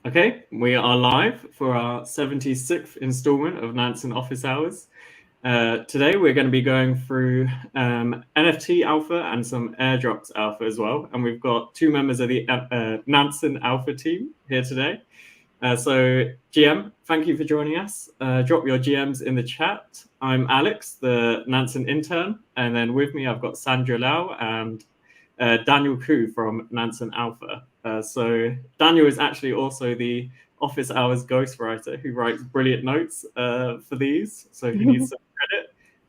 Okay, we are live for our 76th installment of Nansen Office Hours. Today we're going to be going through NFT Alpha and some Airdrops Alpha as well. And we've got two members of the Nansen Alpha team here today. So GM, thank you for joining us. Drop your GMs in the chat. I'm Alex, the Nansen Intern. And then with me, I've got Sandra Lau and Daniel Koo from Nansen Alpha. So Daniel is actually also the Office Hours ghostwriter who writes brilliant notes for these. So he needs some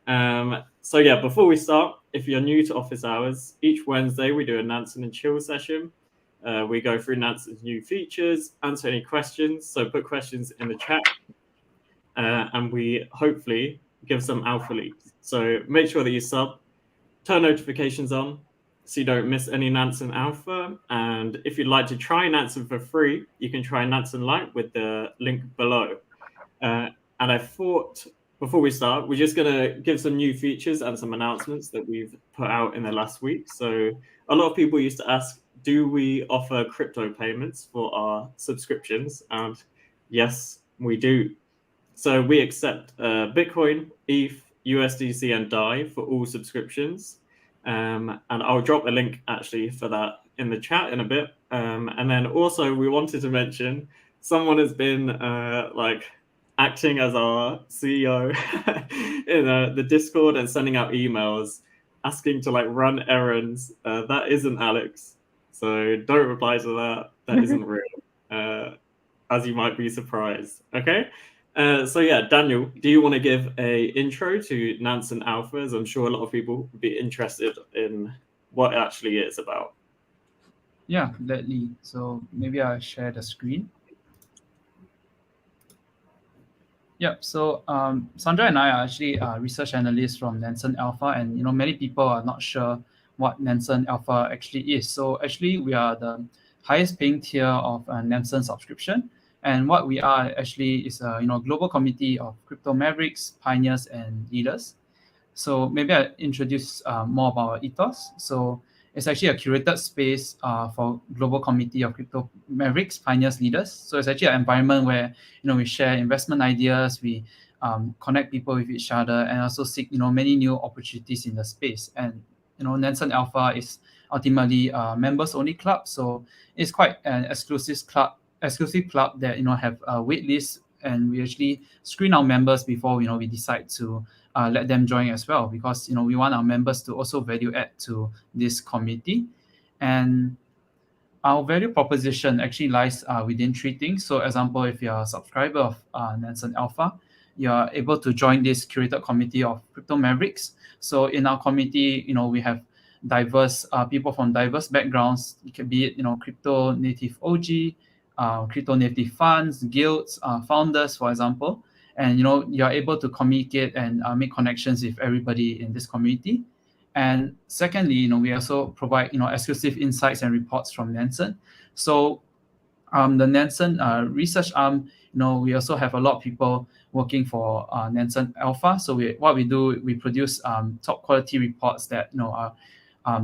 credit. So yeah, before we start, if you're new to Office Hours, each Wednesday we do a Nansen and Chill session. We go through Nansen's new features, answer any questions. So put questions in the chat and we hopefully give some alpha leaks. So make sure that you sub, turn notifications on, so you don't miss any Nansen Alpha. And if you'd like to try Nansen for free, you can try Nansen Lite with the link below. And I thought before we start, we're just going to give some new features and some announcements that we've put out in the last week. So a lot of people used to ask, do we offer crypto payments for our subscriptions? And yes, we do. So we accept Bitcoin, ETH, USDC, and DAI for all subscriptions. And I'll drop a link actually for that in the chat in a bit. And then also we wanted to mention someone has been acting as our CEO in the Discord and sending out emails asking to run errands. That isn't Alex, so don't reply to that. That isn't real, as you might be surprised. Okay. So yeah, Daniel, do you want to give a intro to Nansen Alpha? As I'm sure a lot of people would be interested in what it actually is about. Yeah, gladly. So maybe I'll share the screen. Yep. So Sandra and I are actually research analysts from Nansen Alpha, and many people are not sure what Nansen Alpha actually is. So actually, we are the highest paying tier of Nansen subscription. And what we are actually is a global committee of crypto mavericks, pioneers, and leaders. So maybe I introduce more about our ethos. So it's actually a curated space for global committee of crypto mavericks, pioneers, leaders. So it's actually an environment where we share investment ideas, we connect people with each other, and also seek many new opportunities in the space. And Nansen Alpha is ultimately a members only club, so it's quite an exclusive club that have a wait list, and we actually screen our members before we decide to let them join as well, because we want our members to also value add to this community. And our value proposition actually lies within three things. So example, if you're a subscriber of Nansen Alpha, you are able to join this curated committee of crypto mavericks. So in our committee, we have diverse people from diverse backgrounds. It can be it crypto native OG, crypto native funds, guilds, founders, for example. And you're able to communicate and make connections with everybody in this community. And secondly, we also provide exclusive insights and reports from Nansen. So the Nansen research arm, we also have a lot of people working for Nansen Alpha. So we produce top quality reports that are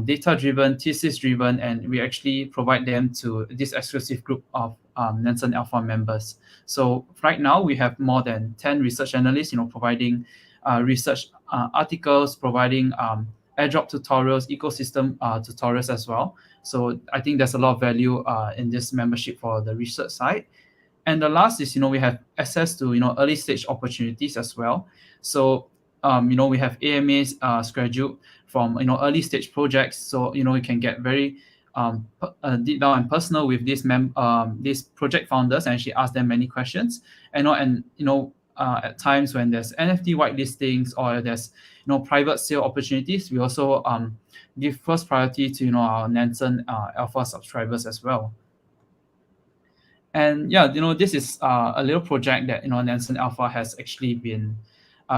data driven, thesis driven, and we actually provide them to this exclusive group of Nansen Alpha members. So right now we have more than 10 research analysts, providing research articles, providing airdrop tutorials, ecosystem tutorials as well. So I think there's a lot of value in this membership for the research side. And the last is, we have access to, early stage opportunities as well. So, we have AMAs scheduled from, early stage projects. So, we can get very deep down and personal with these project founders and actually ask them many questions. At times when there's NFT whitelistings or there's private sale opportunities, we also give first priority to our Nansen Alpha subscribers as well. And yeah, this is a little project that Nansen Alpha has actually been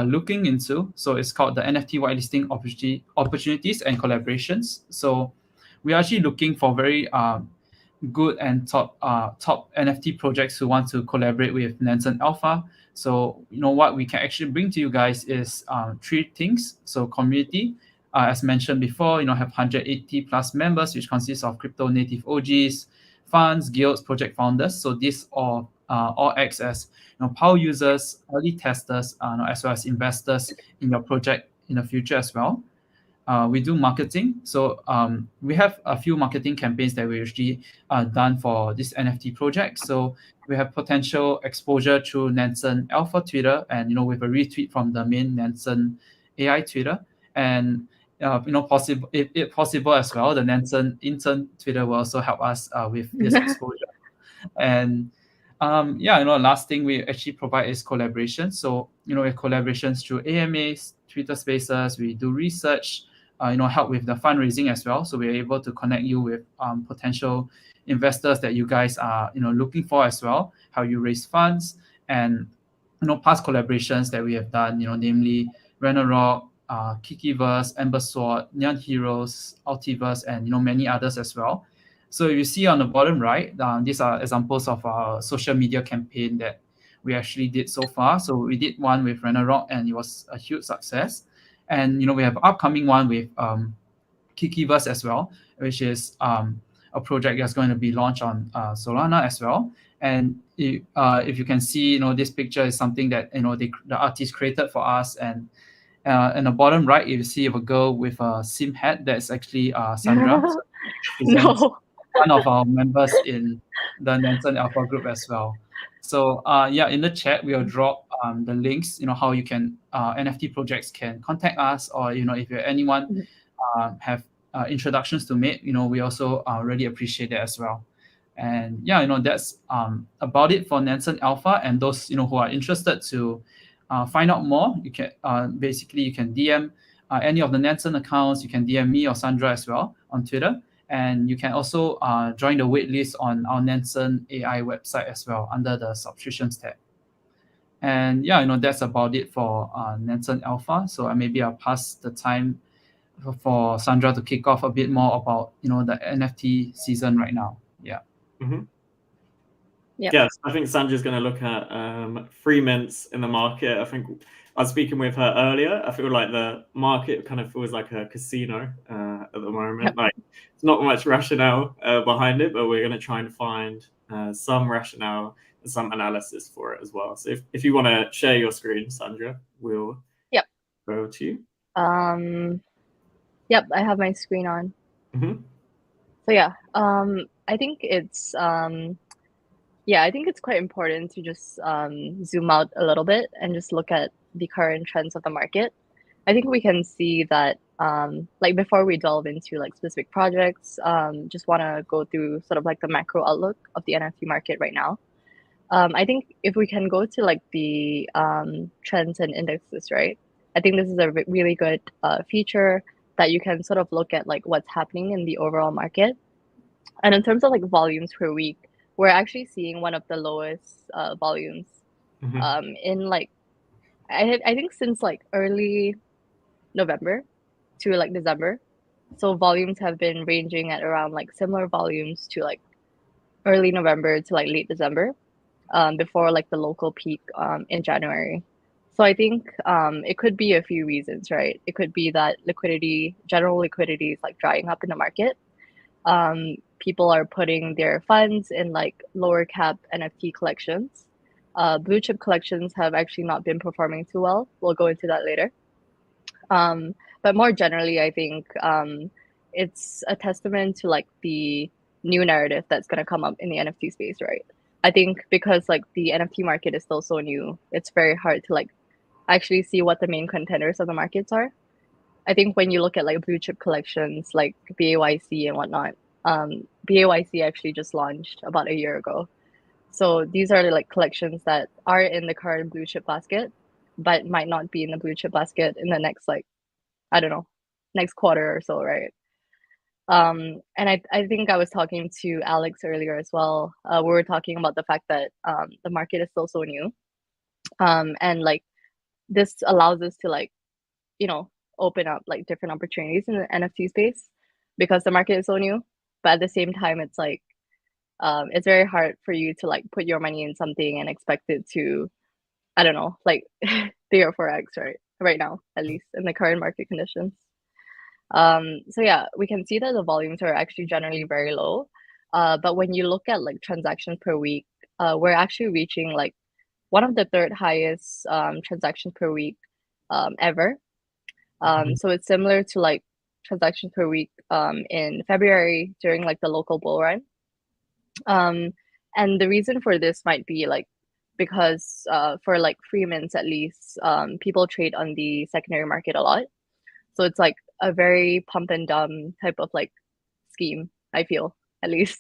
looking into. So it's called the NFT whitelisting opportunities and collaborations. So we're actually looking for very good and top NFT projects who want to collaborate with Nansen Alpha. So what we can actually bring to you guys is three things. So community, as mentioned before, have 180 plus members, which consists of crypto native OGs, funds, guilds, project founders. So these all acts as power users, early testers, as well as investors in your project in the future as well. We do marketing. So we have a few marketing campaigns that we usually done for this NFT project. So we have potential exposure through Nansen Alpha Twitter, and with a retweet from the main Nansen AI Twitter, and possible if possible as well, the Nansen Intern Twitter will also help us with this exposure. And last thing we actually provide is collaboration. So with collaborations through AMAs, Twitter Spaces, we do research, help with the fundraising as well. So we're able to connect you with potential investors that you guys are looking for as well, how you raise funds, and past collaborations that we have done, namely Renorock, Kikiverse, Ember Sword, Neon Heroes, Altiverse, and many others as well. So you see on the bottom right, these are examples of our social media campaign that we actually did so far. So we did one with Renorock, and it was a huge success. And we have an upcoming one with Kikiverse as well, which is a project that's going to be launched on Solana as well. And if you can see, this picture is something that the artist created for us. And in the bottom right, you see a girl with a sim hat. That's actually Sandra. So No. one of our members in the Nansen Alpha group as well. So in the chat we'll drop the links. How you can NFT projects can contact us, or if you're anyone have introductions to make. We also really appreciate that as well. And that's about it for Nansen Alpha. And those who are interested to find out more, you can basically you can DM any of the Nansen accounts. You can DM me or Sandra as well on Twitter. And you can also join the waitlist on our Nansen AI website as well under the subscriptions tab. And that's about it for Nansen Alpha. So maybe I'll pass the time for Sandra to kick off a bit more about the NFT season right now. Yeah. Mm-hmm. Yep. Yes, I think Sandra's going to look at free mints in the market. I think I was speaking with her earlier. I feel like the market kind of feels like a casino at the moment. Yep. Like it's not much rationale behind it, but we're going to try and find some rationale and some analysis for it as well. So if you want to share your screen, Sandra, we'll go to you. Yep, I have my screen on. Mm-hmm. So yeah, I think it's I think it's quite important to just zoom out a little bit and just look at the current trends of the market. I think we can see that like before we delve into like specific projects, just want to go through sort of like the macro outlook of the NFT market right now. I think if we can go to like the trends and indexes, right? I think this is a really good feature that you can sort of look at like what's happening in the overall market. And in terms of like volumes per week, we're actually seeing one of the lowest volumes in like I think since like early November to like December. So volumes have been ranging at around like similar volumes to like early November to like late December, before like the local peak in January. So I think it could be a few reasons, right? It could be that general liquidity is like drying up in the market. People are putting their funds in like lower cap NFT collections. Blue chip collections have actually not been performing too well. We'll go into that later. But more generally, I think it's a testament to like the new narrative that's going to come up in the NFT space, right? I think because like the NFT market is still so new, it's very hard to like actually see what the main contenders of the markets are. I think when you look at like blue chip collections like BAYC and whatnot, BAYC actually just launched about a year ago. So these are like collections that are in the current blue chip basket, but might not be in the blue chip basket in the next like, I don't know, next quarter or so, right? And I think I was talking to Alex earlier as well. We were talking about the fact that the market is still so new. And like this allows us to like, open up like different opportunities in the NFT space because the market is so new. But at the same time, it's like it's very hard for you to like put your money in something and expect it to, I don't know, like 3 or 4x, right now, at least in the current market conditions. So yeah, we can see that the volumes are actually generally very low. But when you look at like transactions per week, we're actually reaching like one of the third highest transactions per week ever. So it's similar to like transactions per week in February during like the local bull run. And the reason for this might be like because for like free mints at least, people trade on the secondary market a lot. So it's like a very pump and dump type of like scheme, I feel, at least.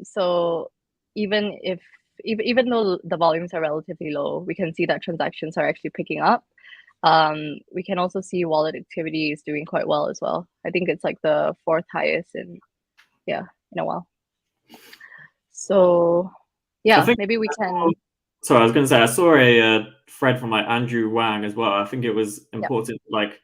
So even if even though the volumes are relatively low, we can see that transactions are actually picking up. We can also see wallet activity is doing quite well as well. I think it's like the fourth highest in a while. So yeah, maybe we can. Sorry, I was going to say I saw a thread from like Andrew Wang as well. I think it was important, like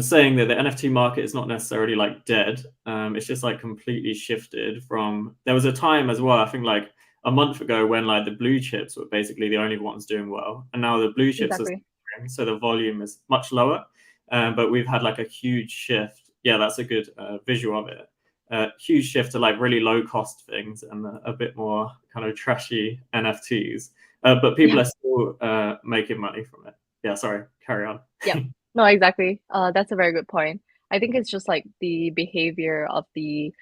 saying that the NFT market is not necessarily like dead. It's just like completely shifted from. There was a time as well, I think like a month ago, when like the blue chips were basically the only ones doing well, and now the blue chips are suffering, so the volume is much lower. But we've had like a huge shift. Yeah, that's a good visual of it. Huge shift to like really low cost things and a bit more kind of trashy NFTs. But people are still making money from it. Yeah, sorry, carry on. Yeah, no, exactly. That's a very good point. I think it's just like the behavior of the,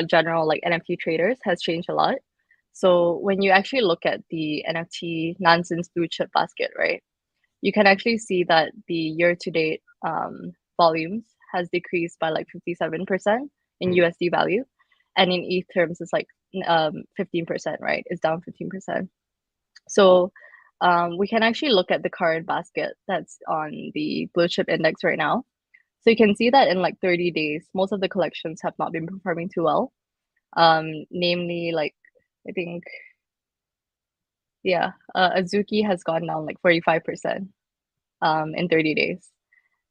general like NFT traders has changed a lot. So when you actually look at the NFT Nansen's blue chip basket, right, you can actually see that the year-to-date volumes has decreased by like 57% in USD value, and in ETH terms, it's like 15%, right? It's down 15%. So we can actually look at the current basket that's on the Bluechip index right now. So you can see that in like 30 days, most of the collections have not been performing too well. Namely, like I think, Azuki has gone down like 45% in 30 days.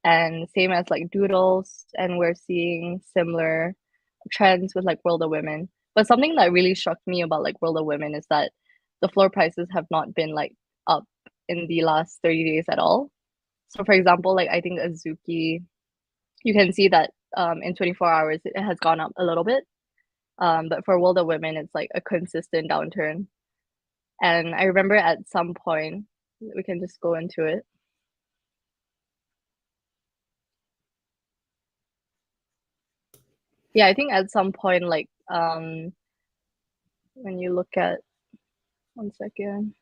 And same as like Doodles, and we're seeing similar trends with like World of Women. But something that really shocked me about like World of Women is that the floor prices have not been like up in the last 30 days at all. So for example, like I think Azuki, you can see that in 24 hours it has gone up a little bit. But for World of Women, it's like a consistent downturn. And I remember at some point, we can just go into it. Yeah, I think at some point, like when you look at, one second.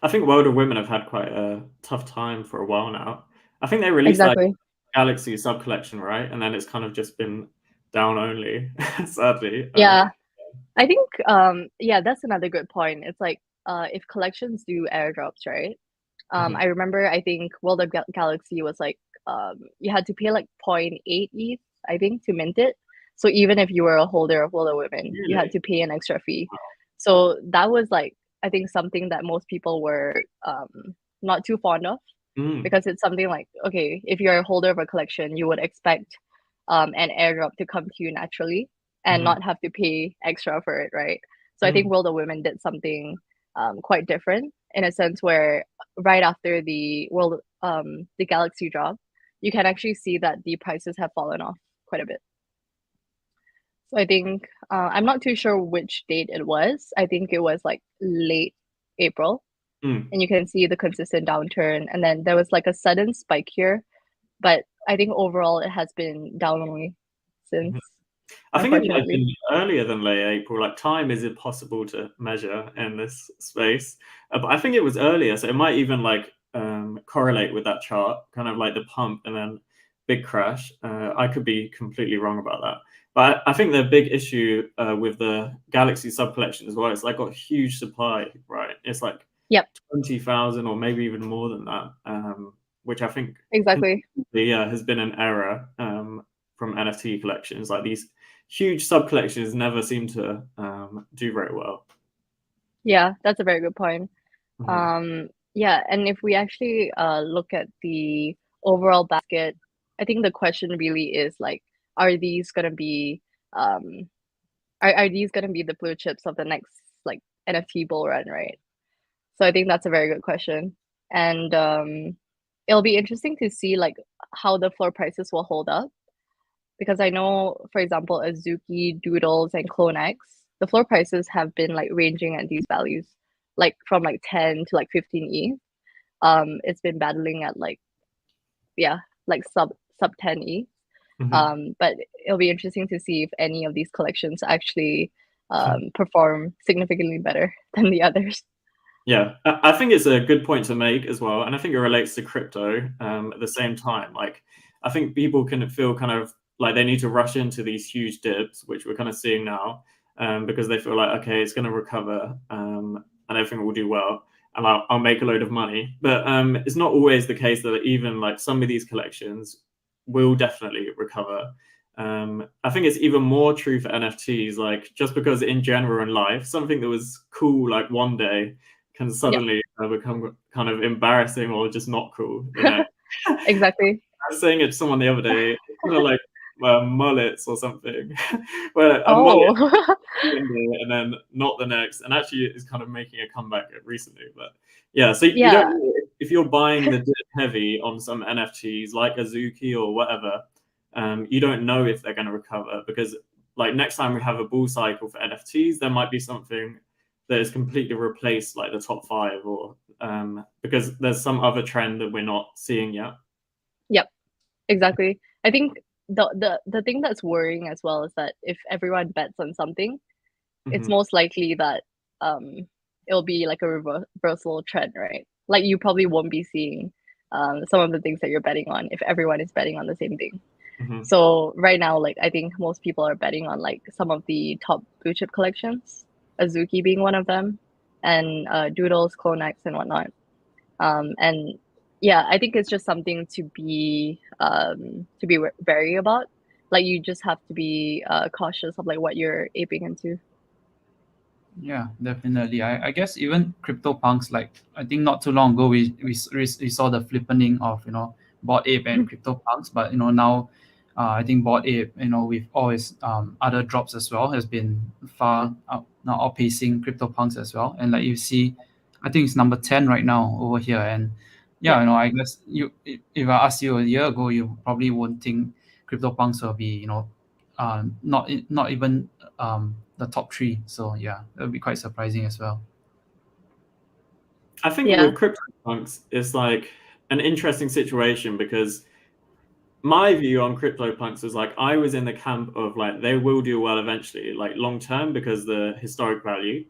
I think World of Women have had quite a tough time for a while now. I think they released like Galaxy sub collection, right? And then it's kind of just been down only, sadly. Yeah, I think that's another good point. It's like if collections do airdrops, right? I remember I think World of Galaxy was like you had to pay like 0.8 ETH, I think, to mint it. So even if you were a holder of World of Women, you had to pay an extra fee. Wow. So that was like, I think, something that most people were not too fond of, because it's something like, okay, if you're a holder of a collection, you would expect an airdrop to come to you naturally and not have to pay extra for it, right? So I think World of Women did something quite different, in a sense where right after the Galaxy drop, you can actually see that the prices have fallen off quite a bit. So I think I'm not too sure which date it was. I think it was like late April, and you can see the consistent downturn, and then there was like a sudden spike here, but I think overall it has been down only since. I think it might have been earlier than late April. Like time is impossible to measure in this space, but I think it was earlier, so it might even like correlate with that chart, kind of like the pump and then big crash. I could be completely wrong about that, but I think the big issue with the Galaxy sub collection as well, it's like got a huge supply, right? It's like 20,000 or maybe even more than that, which I think has been an error from NFT collections. Like these huge sub collections never seem to do very well. Yeah, that's a very good point. Yeah, and if we actually look at the overall basket, I think the question really is like, are these gonna be are these gonna be the blue chips of the next like NFT bull run, right? So I think that's a very good question, and it'll be interesting to see like how the floor prices will hold up, because I know, for example, Azuki, Doodles, and Clone X, the floor prices have been like ranging at these values, like from like 10 to like 15 ETH. It's been battling at like, yeah, like sub 10 ETH. But it'll be interesting to see if any of these collections actually perform significantly better than the others. Yeah, I think it's a good point to make as well, and I think it relates to crypto at the same time. Like, I think people can feel kind of like they need to rush into these huge dips, which we're kind of seeing now, because they feel like, okay, it's going to recover, and everything will do well, and I'll make a load of money. But it's not always the case that even like some of these collections will definitely recover. I think it's even more true for NFTs. Like, just because in general in life, something that was cool like one day can suddenly become kind of embarrassing or just not cool. You know? Exactly. I was saying it to someone the other day, kind of like mullets or something, where a mullet one day and then not the next, and actually is kind of making a comeback recently. But yeah, so you Yeah. don't, if you're buying the dip heavy on some NFTs like Azuki or whatever, you don't know if they're going to recover, because like next time we have a bull cycle for NFTs, there might be something that has completely replaced like the top 5, or because there's some other trend that we're not seeing yet. Yep, exactly. I think the thing that's worrying as well is that if everyone bets on something, it's most likely that it'll be like a reversal trend, right? Like you probably won't be seeing some of the things that you're betting on if everyone is betting on the same thing. So right now, like I think most people are betting on like some of the top blue chip collections, Azuki being one of them, and Doodles, Clone X, and whatnot. And yeah, I think it's just something to be wary about. Like you just have to be cautious of like what you're aping into. Yeah, definitely. I guess even CryptoPunks, like I think not too long ago we saw the flippening of Bored Ape and CryptoPunks, but now I think Bored Ape, with all its other drops as well, has been far out now outpacing CryptoPunks as well. And like you see, I think it's number 10 right now over here. And yeah, I guess if I asked you a year ago, you probably won't think CryptoPunks will be not even the top 3. So yeah, that would be quite surprising as well. I think Yeah. with CryptoPunks, it's like an interesting situation, because my view on CryptoPunks is like I was in the camp of like they will do well eventually, like long term, because the historic value.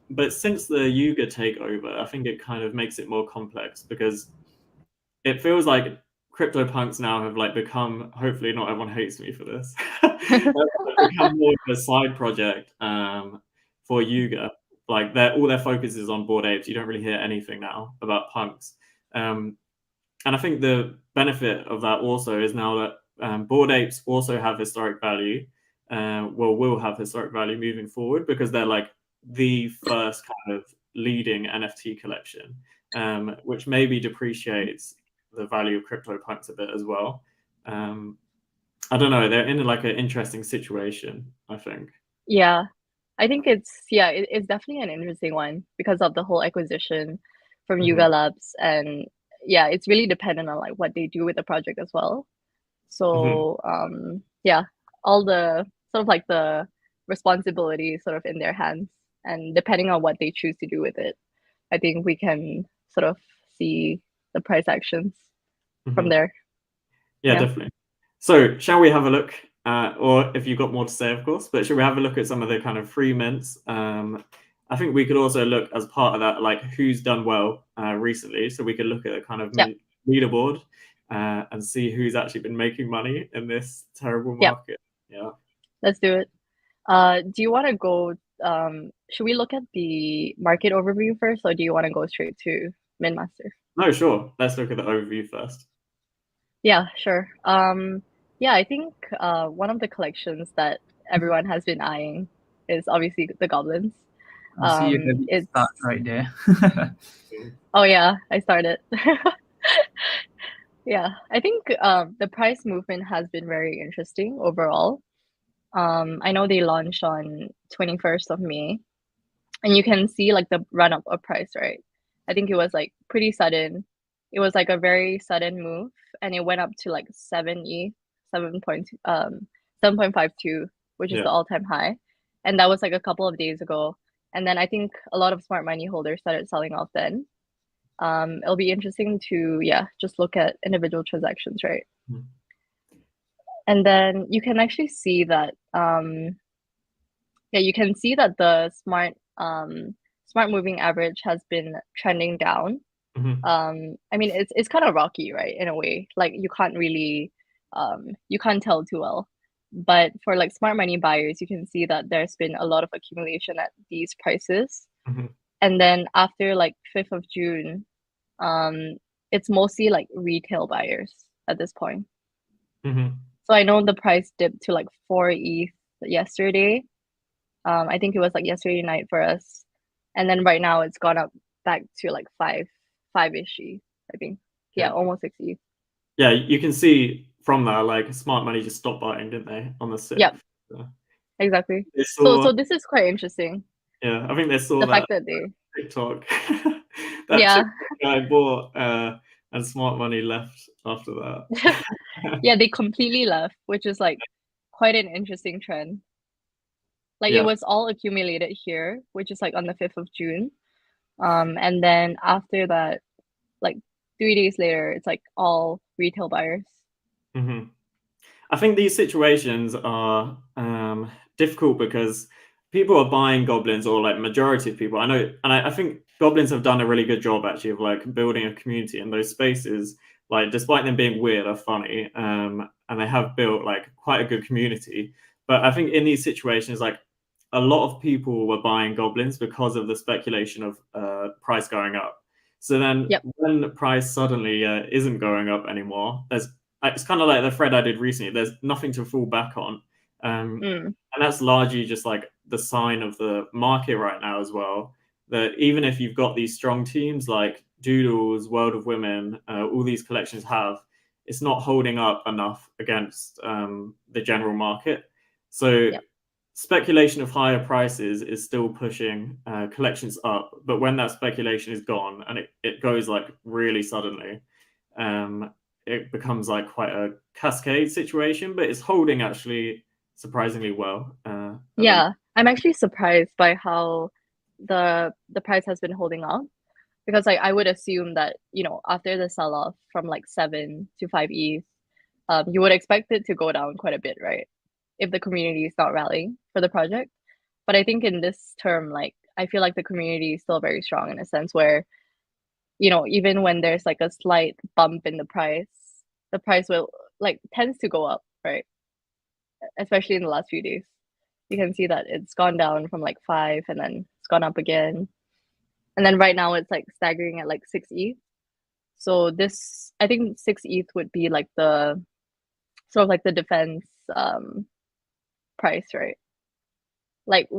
But since the Yuga takeover, I think it kind of makes it more complex, because it feels like CryptoPunks now have like become, hopefully not everyone hates me for this, become more of a side project for Yuga. Like all their focus is on Bored Apes. You don't really hear anything now about punks. And I think the benefit of that also is now that Bored Apes also have historic value. Will have historic value moving forward, because they're like the first kind of leading NFT collection, which maybe depreciates the value of CryptoPunks a bit as well. I don't know. They're in like an interesting situation, I think. Yeah, I think it's definitely an interesting one because of the whole acquisition from Yuga Labs, and yeah, it's really dependent on like what they do with the project as well. So yeah, all the sort of like the responsibility is sort of in their hands, and depending on what they choose to do with it, I think we can sort of see the price actions from there. Yeah, definitely. So shall we have a look or if you've got more to say, of course, but should we have a look at some of the kind of free mints? I think we could also look as part of that, like who's done well recently. So we could look at a kind of mint leaderboard and see who's actually been making money in this terrible market. Yeah. Let's do it. Do you want to go, should we look at the market overview first, or do you want to go straight to Mint Master? No, sure. Let's look at the overview first. Yeah, sure. Yeah, I think one of the collections that everyone has been eyeing is obviously the goblins. I see you start right there. Oh yeah, I started. Yeah, I think the price movement has been very interesting overall. I know they launched on 21st of May, and you can see like the run up of price, right? I think it was like pretty sudden. It was like a very sudden move, and it went up to like 7 ETH, 7.52, which is the all-time high, and that was like a couple of days ago. And then I think a lot of smart money holders started selling off then. It'll be interesting to just look at individual transactions, right? Mm. And then you can actually see that you can see that the smart moving average has been trending down. I mean, it's kind of rocky, right? In a way, like you can't really you can't tell too well. But for like smart money buyers, you can see that there's been a lot of accumulation at these prices. And then after like 5th of June, it's mostly like retail buyers at this point. So I know the price dipped to like 4 ETH yesterday. I think it was like yesterday night for us. And then right now it's gone up back to like 5-ish ETH, I think. Yeah, almost 6 ETH. Yeah, you can see from that, like smart money just stopped buying, didn't they, on the 6th? Yeah, exactly. So this is quite interesting. Yeah, I think they saw the that fact that they TikTok. That TikTok guy bought and smart money left after that. Yeah, they completely left, which is like quite an interesting trend. Like it was all accumulated here, which is like on the 5th of June. And then after that, like 3 days later, it's like all retail buyers. I think these situations are difficult because people are buying goblins, or like majority of people. I know, and I think goblins have done a really good job actually of like building a community in those spaces. Like despite them being weird, are funny, and they have built like quite a good community. But I think in these situations, like a lot of people were buying goblins because of the speculation of price going up. So then when the price suddenly isn't going up anymore, it's kind of like the thread I did recently. There's nothing to fall back on. And that's largely just like the sign of the market right now as well, that even if you've got these strong teams like Doodles, World of Women, all these collections have, it's not holding up enough against the general market. So speculation of higher prices is still pushing collections up, but when that speculation is gone and it goes like really suddenly, it becomes like quite a cascade situation, but it's holding actually surprisingly well. I'm actually surprised by how the price has been holding up, because like I would assume that, you know, after the sell-off from like 7 to 5 ETH, you would expect it to go down quite a bit, right? If the community is not rallying for the project. But I think in this term, like I feel like the community is still very strong in a sense where, you know, even when there's like a slight bump in the price will like tends to go up, right? Especially in the last few days. You can see that it's gone down from like 5 and then it's gone up again. And then right now it's like staggering at like 6 ETH. So this, I think 6 ETH would be like the sort of like the defense price, right? Like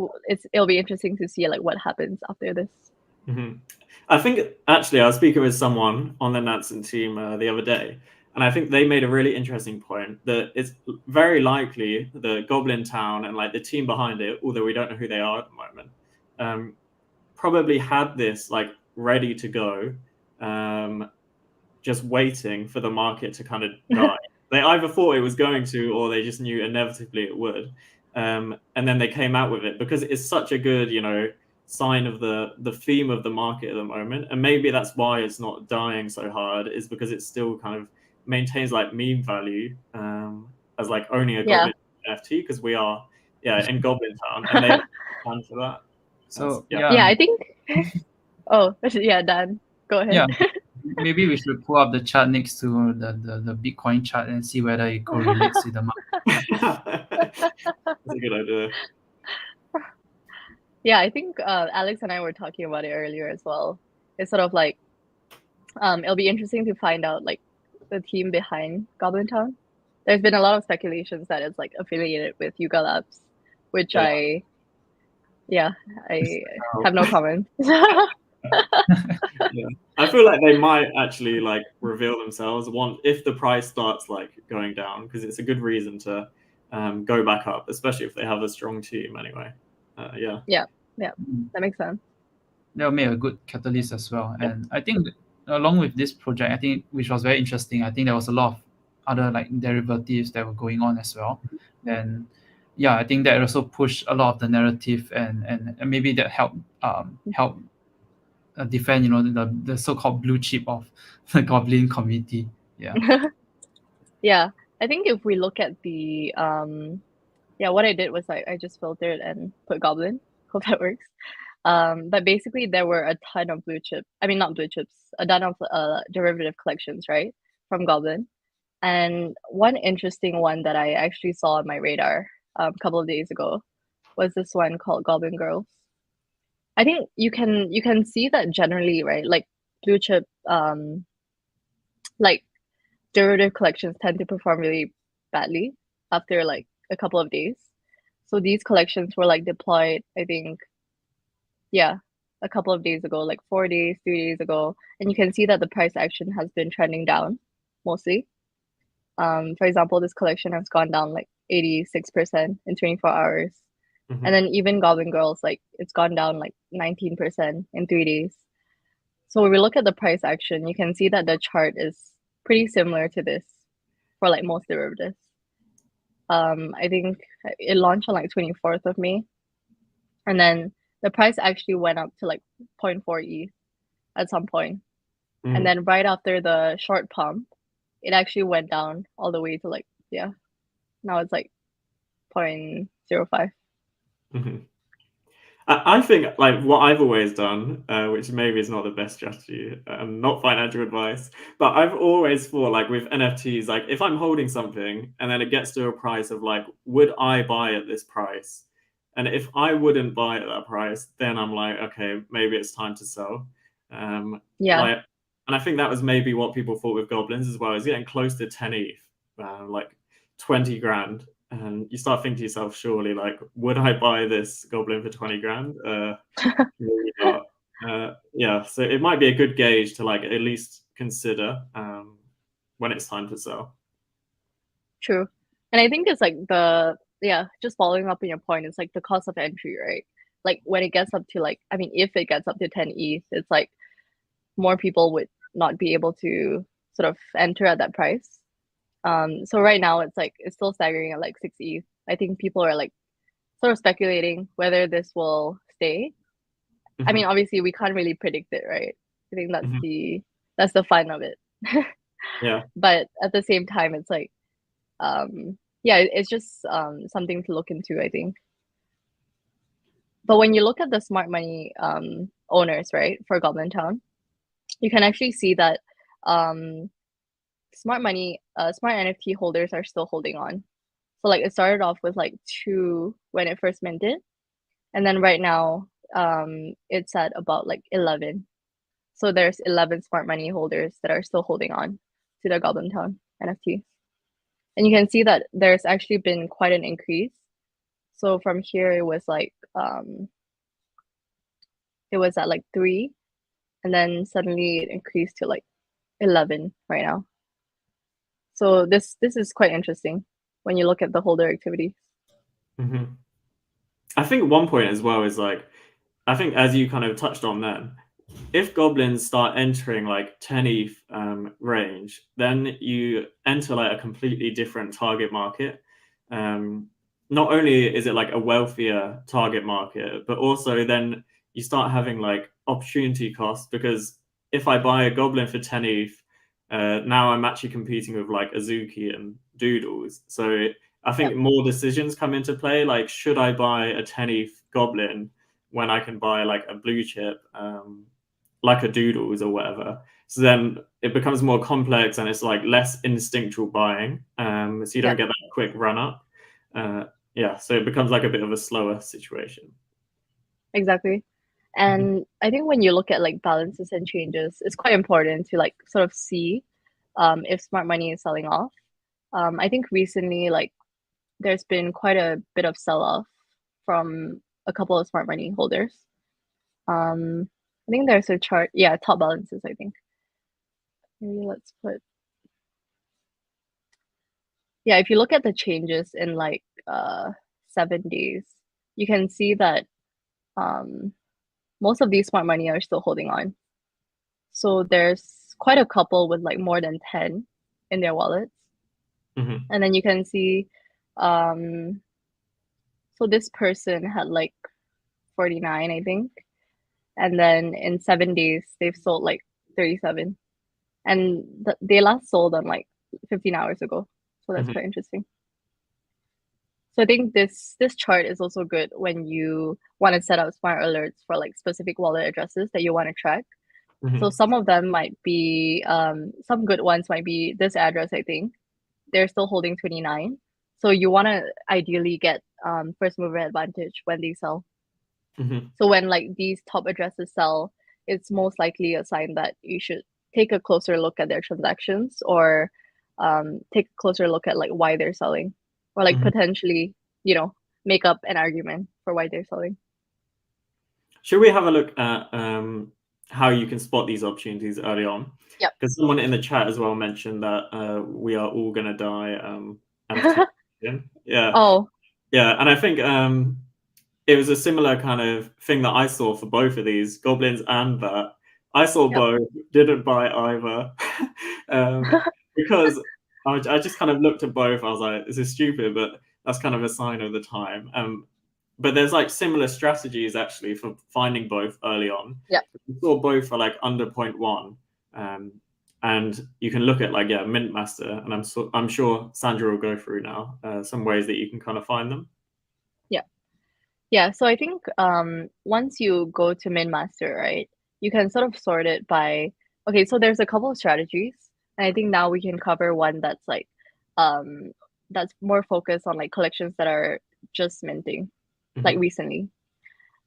it'll be interesting to see like what happens after this. I think actually I was speaking with someone on the Nansen team the other day, and I think they made a really interesting point that it's very likely the Goblintown and like the team behind it, although we don't know who they are at the moment, probably had this like ready to go, just waiting for the market to kind of die. They either thought it was going to, or they just knew inevitably it would. And then they came out with it because it's such a good, you know, sign of the theme of the market at the moment. And maybe that's why it's not dying so hard, is because it still kind of maintains like meme value as like owning a Goblin NFT, because we are in Goblintown and they plan for that. So I think Dan, go ahead. Maybe we should pull up the chart next to the Bitcoin chart and see whether it correlates with the market. That's a good idea. Yeah, I think Alex and I were talking about it earlier as well. It's sort of like it'll be interesting to find out like the team behind Goblintown. There's been a lot of speculations that it's like affiliated with Yuga Labs, which I have no comments. I feel like they might actually like reveal themselves if the price starts like going down, because it's a good reason to go back up, especially if they have a strong team anyway. That makes sense. That'll make a good catalyst as well. And I think along with this project, I think which was very interesting, I think there was a lot other like derivatives that were going on as well. And yeah, I think that also pushed a lot of the narrative, and maybe that helped defend the so-called blue chip of the Goblin community. Yeah. Yeah, I think if we look at the yeah, what I did was I just filtered and put Goblin. Hope that works. But basically there were a ton of not blue chips, a ton of derivative collections, right, from Goblin. And one interesting one that I actually saw on my radar a couple of days ago was this one called Goblin Girls. I think you can see that generally, right? Like blue chip, like derivative collections tend to perform really badly after like a couple of days. So these collections were like deployed, I think, yeah, a couple of days ago, like 4 days, 3 days ago, and you can see that the price action has been trending down mostly. For example, this collection has gone down like 86% in 24 hours. Mhm. And then even Goblin Girls, like it's gone down like 19% in 3 days. So when we look at the price action, you can see that the chart is pretty similar to this for like most derivatives. I think it launched on like 24th of May. And then the price actually went up to like 0.4 ETH at some point. And then right after the short pump, it actually went down all the way to like, yeah, now it's like 0.05. Mhm. I think like what I've always done, which maybe is not the best strategy, not financial advice, but I've always thought like with NFTs, like if I'm holding something and then it gets to a price of like, would I buy at this price? And if I wouldn't buy at that price, then I'm like, okay, maybe it's time to sell. Yeah. Like, and I think that was maybe what people thought with Goblins as well, is getting close to 10 ETH, like 20 grand. And you start thinking to yourself, surely, like, would I buy this Goblin for 20 grand? Maybe not. Yeah, so it might be a good gauge to like at least consider when it's time to sell. True. And I think it's like just following up on your point, it's like the cost of entry, right? Like when it gets up to like, I mean, if it gets up to 10 ETH, it's like more people would not be able to sort of enter at that price. So right now it's like it's still staggering at like 6 ETH. I think people are like sort of speculating whether this will stay. I mean, obviously we can't really predict it, right? I think that's the fun of it. Yeah. But at the same time, it's like, yeah, it's just something to look into, I think. But when you look at the smart money owners, right, for Goblintown, you can actually see that smart NFT holders are still holding on. So like it started off with like 2 when it first minted, and then right now it's at about like 11. So there's 11 smart money holders that are still holding on to the Goblintown NFT. And you can see that there's actually been quite an increase. So from here it was at like 3, and then suddenly it increased to like 11 right now. So this is quite interesting when you look at the holder activity. I think one point as well is like, I think as you kind of touched on then, if goblins start entering like 10 ETH range, then you enter like a completely different target market. Not only is it like a wealthier target market, but also then you start having like opportunity costs, because if I buy a goblin for 10 ETH, now I'm actually competing with like Azuki and Doodles. So I think more decisions come into play. Like, should I buy a 10 ETH goblin when I can buy like a blue chip, like a Doodles or whatever? So then it becomes more complex and it's like less instinctual buying. So you don't get that quick run up. Yeah, so it becomes like a bit of a slower situation. Exactly. And I think when you look at like balances and changes, it's quite important to like sort of see if smart money is selling off. I think recently like there's been quite a bit of sell-off from a couple of smart money holders. I think there's a chart. Yeah, top balances, I think. Maybe let's put. Yeah, if you look at the changes in like 7 days, you can see that most of these smart money are still holding on. So there's quite a couple with like more than 10 in their wallets. Mhm. And then you can see, so this person had like 49, I think. And then in 7 days, they've sold like 37. And they last sold on like 15 hours ago. So that's Mhm. quite interesting. So I think this chart is also good when you want to set up smart alerts for like specific wallet addresses that you want to track. So Mhm. some of them might be, some good ones might be this address, I think. They're still holding 29. So you want to ideally get first mover advantage when they sell. Mhm. So when like these top addresses sell, it's most likely a sign that you should take a closer look at their transactions, or take a closer look at like why they're selling, or like Mhm. potentially, make up an argument for why they're selling. Should we have a look at how you can spot these opportunities early on? Yep. Because someone in the chat as well mentioned that we are all gonna die. NFT. Yeah, Oh, yeah, and I think it was a similar kind of thing that I saw for both of these goblins and that. I saw yep. both, didn't buy either, because I just kind of looked at both. I was like, this is stupid, but that's kind of a sign of the time. But there's like similar strategies actually for finding both early on. Yep. We saw both for like under 0.1, and you can look at like Mint Master, and I'm sure Sandra will go through now some ways that you can kind of find them. Yeah, so I think once you go to Min Master, right, you can sort of sort it by, okay, so there's a couple of strategies, and I think now we can cover one that's like that's more focused on like collections that are just minting, like Mhm. recently.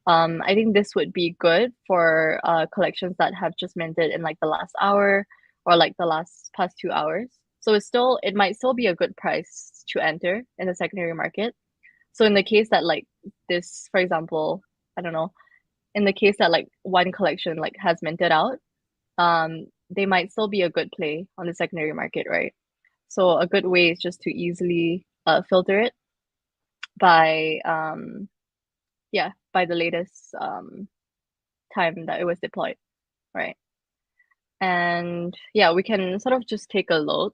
I think this would be good for collections that have just minted in like the last hour, or like the past 2 hours. So it might still be a good price to enter in the secondary market. So in the case that like this, for example, I don't know, in the case that like one collection like has minted out, they might still be a good play on the secondary market, right? So a good way is just to easily filter it by by the latest time that it was deployed, right? And yeah, we can sort of just take a look.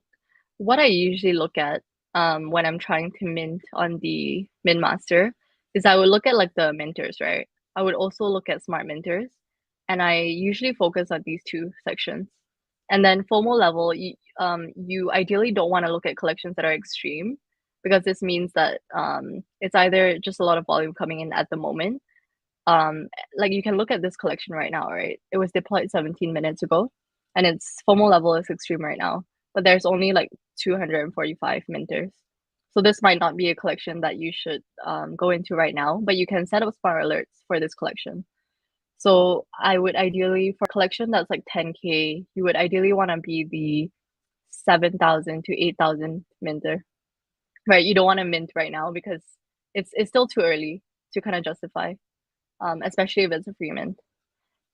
What I usually look at when I'm trying to mint on the Mint Master is I would look at like the minters, right? I would also look at smart minters, and I usually focus on these two sections. And then FOMO level, you ideally don't want to look at collections that are extreme, because this means that it's either just a lot of volume coming in at the moment. Like you can look at this collection right now, right? It was deployed 17 minutes ago, and its FOMO level is extreme right now, but there's only like 245 minters. So this might not be a collection that you should go into right now, but you can set up smart alerts for this collection. So I would ideally, for a collection that's like 10K, you would ideally want to be the 7,000 to 8,000 minter, right? You don't want to mint right now because it's still too early to kind of justify, especially if it's a free mint.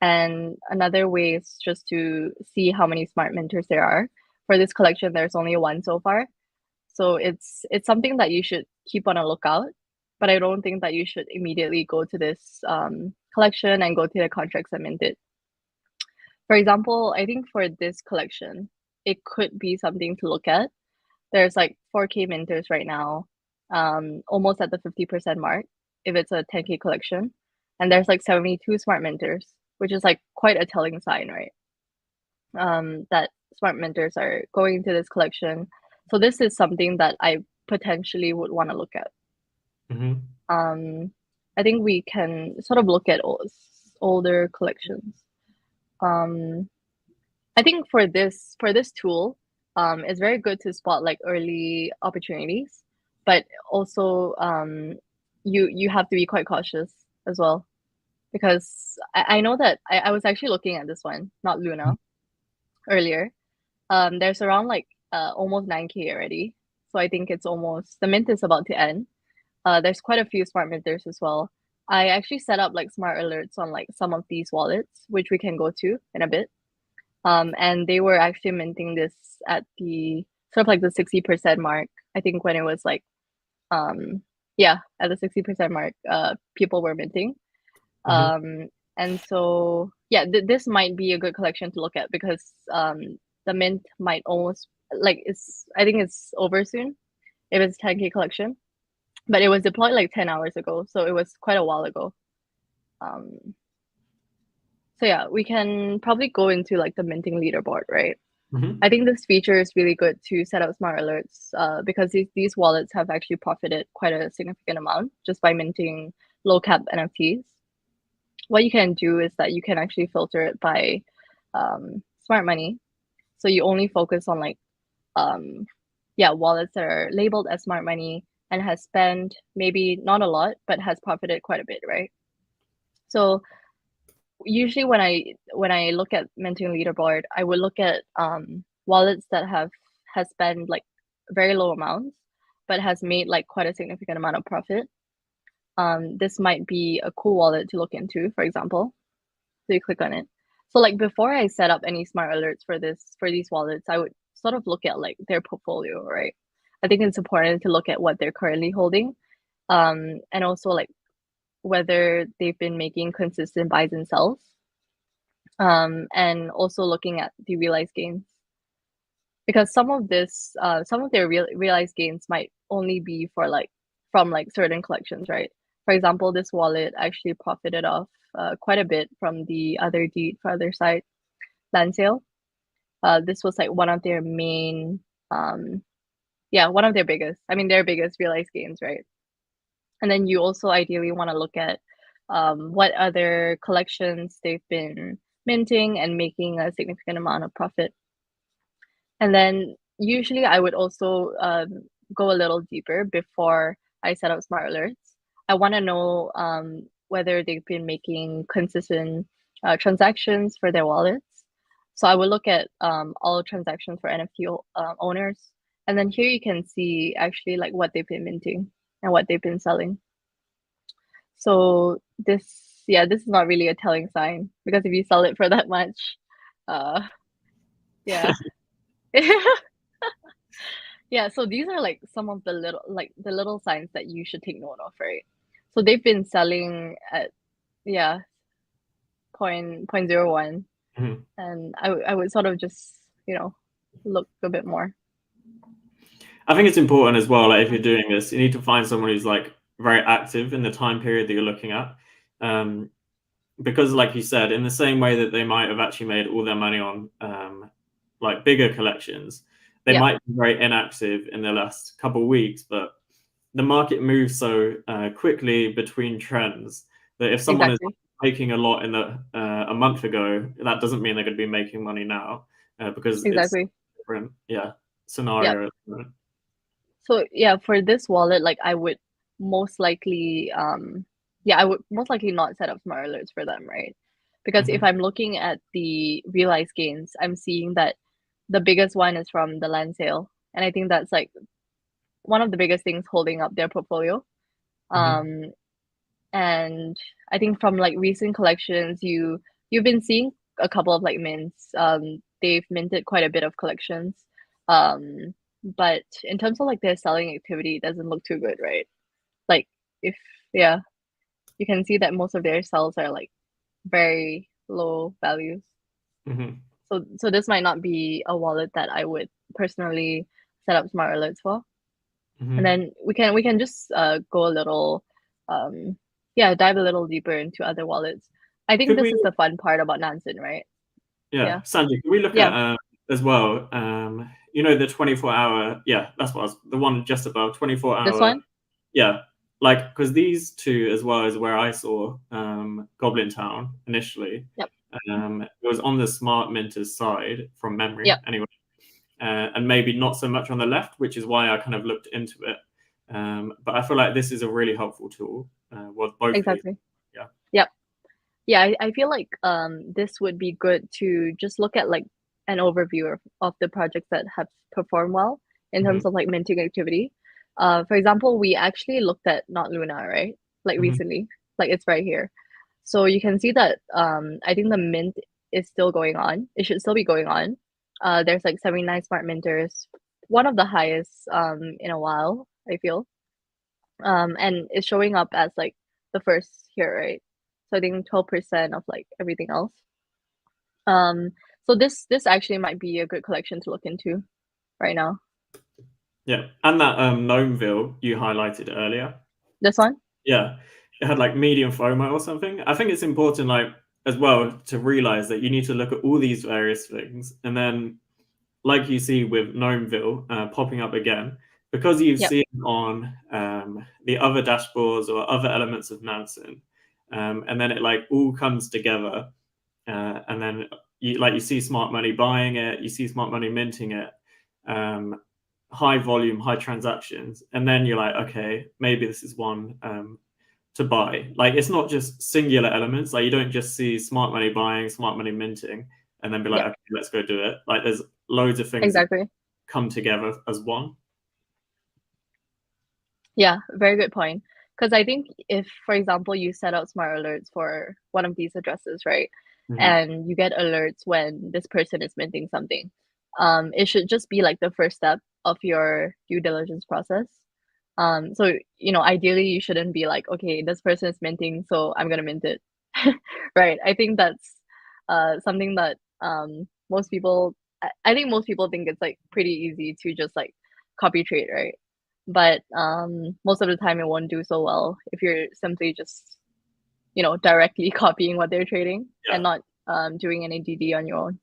And another way is just to see how many smart minters there are. For this collection, there's only one so far. So it's something that you should keep on a lookout. But I don't think that you should immediately go to this collection and go to the contracts and mint it. For example, I think for this collection, it could be something to look at. There's like 4K minters right now, almost at the 50% mark if it's a 10K collection. And there's like 72 smart minters, which is like quite a telling sign, right? That smart minters are going into this collection. So this is something that I potentially would want to look at. Mhm. I think we can sort of look at older collections. I think for this tool, it's very good to spot like early opportunities, but also you have to be quite cautious as well, because I know that I was actually looking at this one, not Luna, earlier. There's around like almost 9K already, so I think it's almost, the mint is about to end. There's quite a few smart minters as well. I actually set up like smart alerts on like some of these wallets, which we can go to in a bit. And they were actually minting this at the sort of like the 60% mark. I think when it was like, at the 60% mark, people were minting. Mhm. And so, yeah, this might be a good collection to look at, because the mint might almost like I think it's over soon if it's 10K collection, but it was deployed like 10 hours ago, so it was quite a while ago. So yeah, we can probably go into like the minting leaderboard, right? I think this feature is really good to set up smart alerts because these wallets have actually profited quite a significant amount just by minting low cap NFTs. What you can do is that you can actually filter it by smart money. So you only focus on like wallets that are labeled as smart money and has spent maybe not a lot, but has profited quite a bit, right? So usually when I look at minting leaderboard, I would look at wallets that has spent like very low amounts, but has made like quite a significant amount of profit. This might be a cool wallet to look into, for example. So you click on it. So like before I set up any smart alerts for these wallets, I would sort of look at like their portfolio, right? I think it's important to look at what they're currently holding, and also like whether they've been making consistent buys and sells, and also looking at the realized gains, because some of their realized gains might only be for like from like certain collections, right? For example, this wallet actually profited off quite a bit from the other deed for other side land sale. This was like one of their main, one of their biggest. I mean, their biggest realized gains, right? And then you also ideally want to look at what other collections they've been minting and making a significant amount of profit. And then usually I would also go a little deeper before I set up smart alerts. I want to know whether they've been making consistent transactions for their wallets. So I would look at all transactions for NFT owners. And then here you can see actually like what they've been minting and what they've been selling. So this is not really a telling sign, because if you sell it for that much, yeah. Yeah, so these are like some of the little signs that you should take note of, right? So they've been selling at point 0.01, and I would sort of just, look a bit more. I think it's important as well, like if you're doing this, you need to find someone who's like very active in the time period that you're looking at. Because like you said, in the same way that they might have actually made all their money on like bigger collections, they might be very inactive in the last couple of weeks, but the market moves so quickly between trends that if someone is making a lot in a month ago, that doesn't mean they're going to be making money now, because it's a different scenario. So for this wallet, like I would most likely not set up smart alerts for them, right? Because if I'm looking at the realized gains, I'm seeing that the biggest one is from the land sale, and I think that's like one of the biggest things holding up their portfolio. And I think from like recent collections, you've been seeing a couple of like mints. They've minted quite a bit of collections. But in terms of like their selling activity, it doesn't look too good, right? Like if you can see that most of their sales are like very low values. So this might not be a wallet that I would personally set up smart alerts for. And then we can just go a little dive a little deeper into other wallets. I think this is the fun part about Nansen, right? Yeah. Sanjay, can we look at as well, the 24-hour, that's what the one just above 24-hour. This one? Yeah, like because these two as well is where I saw Goblintown initially. It was on the smart minters side from memory anyway, and maybe not so much on the left, which is why I kind of looked into it. But I feel like this is a really helpful tool. Both exactly. I feel like this would be good to just look at like an overview of the projects that have performed well in terms of like minting activity. For example, we actually looked at Not Luna, right? Like recently, like it's right here. So you can see that I think the mint is still going on. It should still be going on. There's like 79 smart minters, one of the highest in a while, I feel. And it's showing up as like the first here, right? So I think 12% of like everything else. So this actually might be a good collection to look into. right now. Yeah, and that Gnomeville you highlighted earlier. This one? Yeah, it had like medium FOMO or something. I think it's important, like, as well, to realize that you need to look at all these various things, and then, like you see with Gnomeville popping up again, because you've Yep. seen on the other dashboards or other elements of Nansen, and then it like all comes together, and then you see smart money buying it, you see smart money minting it, high volume, high transactions, and then you're like, okay, maybe this is one to buy. Like, it's not just singular elements. Like, you don't just see smart money buying, smart money minting, and then be like, Yep. okay, let's go do it. Like, there's loads of things Exactly. that come together as one. Yeah, very good point. Because I think if, for example, you set out smart alerts for one of these addresses, right? Mhm. And you get alerts when this person is minting something, it should just be like the first step of your due diligence process. So, ideally you shouldn't be like, okay, this person is minting, so I'm gonna mint it. Right. I think that's something that most people I think most people think it's like pretty easy to just like copy trade, right? But most of the time it won't do so well if you're simply just, directly copying what they're trading Yeah. and not doing any DD on your own.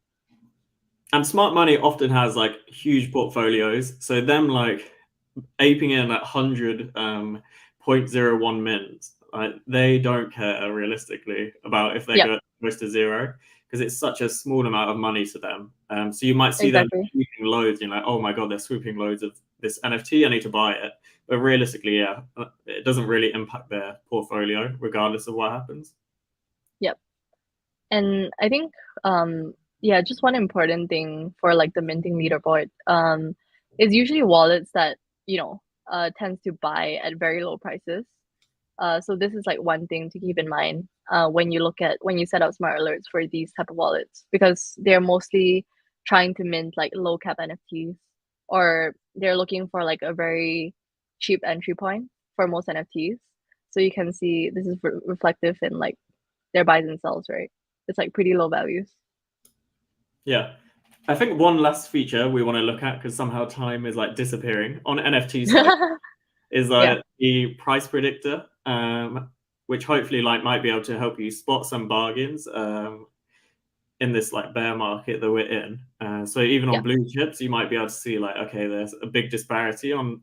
And smart money often has like huge portfolios, so them like aping in at 100 0.01 mins, like, they don't care realistically about if they Yep. go close to zero, because it's such a small amount of money to them. So you might see Exactly. them swooping loads, you're like, oh my god, they're swooping loads of this NFT, I need to buy it. But realistically, yeah, it doesn't really impact their portfolio regardless of what happens. Yep. And I think just one important thing for like the minting leaderboard is usually wallets that, tends to buy at very low prices. So this is like one thing to keep in mind when you set out smart alerts for these type of wallets, because they're mostly trying to mint like low cap NFTs, or they're looking for like a very cheap entry point for most NFTs. So you can see this is reflective in like their buys and sells, right? It's like pretty low values. Yeah. I think one last feature we want to look at, because somehow time is like disappearing on NFT side, is the price predictor, which hopefully like might be able to help you spot some bargains in this like bear market that we're in. So even on Bluechips, you might be able to see like, okay, there's a big disparity on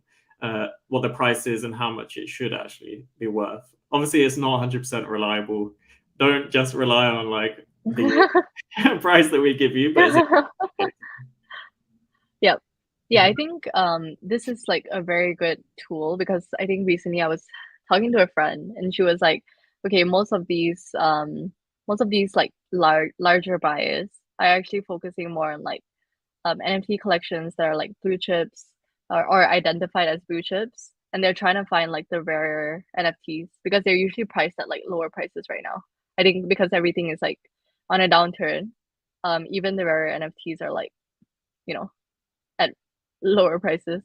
what the price is and how much it should actually be worth. Obviously, it's not 100% reliable. Don't just rely on like the price that we give you, but Yep. Yeah, I think this is like a very good tool, because I think recently I was talking to a friend and she was like, okay, most of these like larger buyers are actually focusing more on like NFT collections that are like blue chips, or identified as blue chips, and they're trying to find like the rarer NFTs because they're usually priced at like lower prices right now. I think because everything is like on a downturn, even the rarer NFTs are like, at lower prices.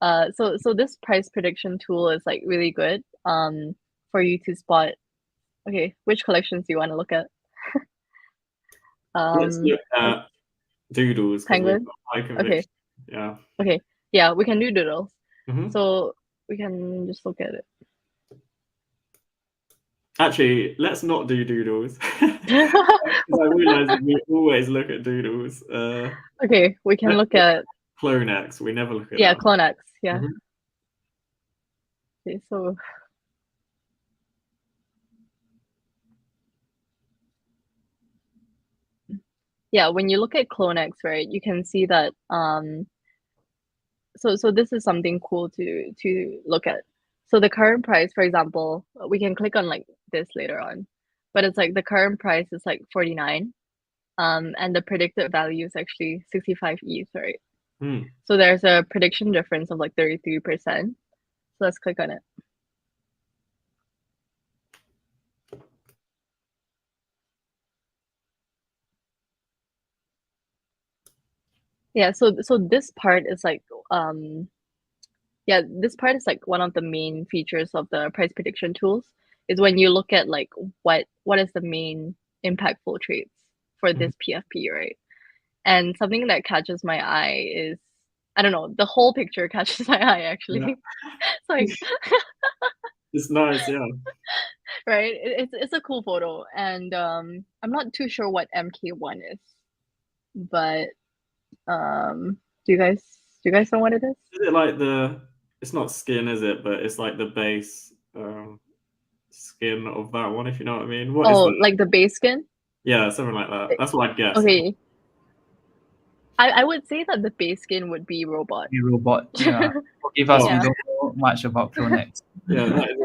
So this price prediction tool is like really good for you to spot, okay, which collections do you want to look at? let's look at doodles, because we've Penguin. got high Okay. conviction. Yeah. Okay. Yeah, we can do doodles. Mhm. So we can just look at it. Actually, let's not do doodles. Because I realize that we always look at doodles. Okay, we can look at CloneX. We never look at that. CloneX. Yeah. Mhm. Okay, so yeah, when you look at CloneX, right, you can see that so this is something cool to look at. So the current price, for example, we can click on like this later on, but it's like the current price is like 49, and the predicted value is actually 65 ETH, right? So there's a prediction difference of like 33%. So let's click on it. Yeah, so this part is like this part is like one of the main features of the price prediction tools, is when you look at like what is the main impactful trades for this PFP, right? And something that catches my eye is I don't know, the whole picture catches my eye actually. Yeah. It's like It's nice, yeah. right? It's a cool photo, and I'm not too sure what MK1 is, but do you guys know what it is? Is it like it's not skin, is it? But it's like the base skin of that one, if you know what I mean. What is Oh, that? like the base skin? Yeah, something like that. That's what I'd guess. Okay. I would say that the base skin would be robot. The robot, yeah. Forgive us, we Yeah. don't know much about Clonex. Yeah, that is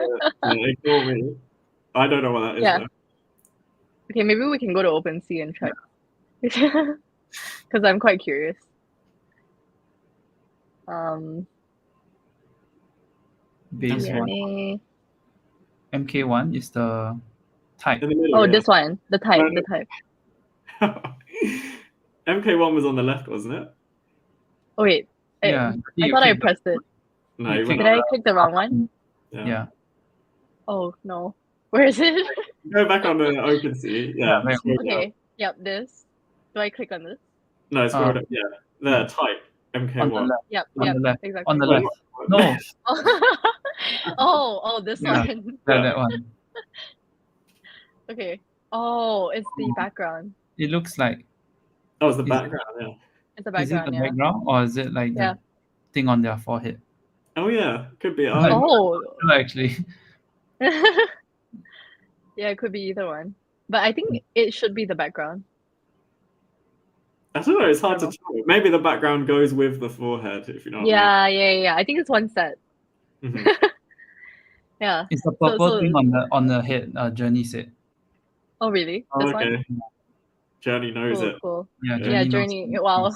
yeah, ignore me. I don't know what that is Yeah. though. Okay, maybe we can go to OpenSea and check. Because I'm quite curious. Base one. DNA. MK1 is the type. In the middle, Oh, yeah. this one. The type. No, no. The type. MK1 was on the left, wasn't it? Oh wait. Yeah. I thought I pressed it. No, You you went Did I click the wrong one? Yeah. Oh no. Where is it? Go back on the OpenSea. Yeah. Yeah, scroll down. Okay. Yep, this. Do I click on this? No, scroll down. Yeah. There, type On the MK1. left. Yep. On Yep. the left. Exactly. On the Wait, left. what? No, Oh, this Yeah. one. that one. Okay. Oh, it's the background. It looks like, Oh, it's the Is it- background, yeah. It's the is it background, the yeah. background or is it like Yeah. the thing on their forehead? Oh yeah, could be. Oh. No, actually. Yeah, it could be either one. But I think it should be the background. I don't know, it's hard to I tell. Maybe the background goes with the forehead, if you know what Yeah. I think it's one set. I mean. Mhm. Yeah. It's the purple so- thing on the head, Journey said. Oh, really? Oh, This okay. one? Journey knows Cool, it. cool. Yeah, Yeah, knows Journey. it. Wow.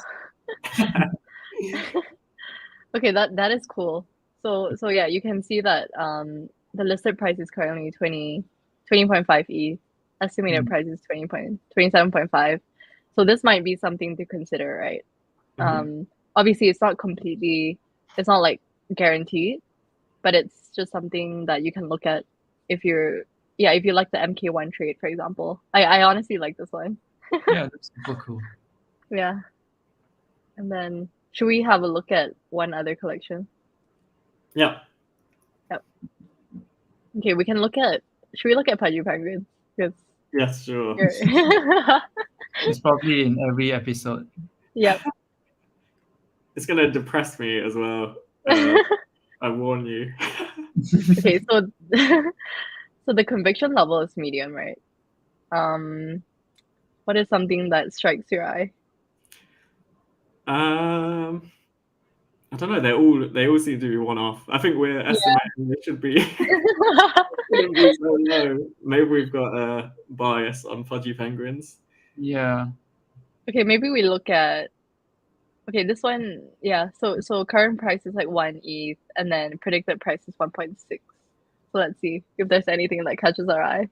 Okay, that is cool. So yeah, you can see that the listed price is currently 20.5 E. Estimated price is 27.5. So this might be something to consider, right? Obviously it's not like guaranteed, but it's just something that you can look at if you like the MK1 trade, for example. I honestly like this one. Yeah, that's super cool. Yeah. And then should we have a look at one other collection? Yeah. Okay, should we look at Paju Penguins? Because Yes, sure. It's probably in every episode. Yep. It's gonna depress me as well. I warn you. Okay, so so the conviction level is medium, right? What is something that strikes your eye? I don't know. They all seem to be one off. I think we're estimating it should be, shouldn't be so low. Maybe we've got a bias on Pudgy Penguins. Yeah. Okay, maybe we look at this one. Yeah, so current price is like 1 ETH, and then predicted price is 1.6. So let's see if there's anything that catches our eye.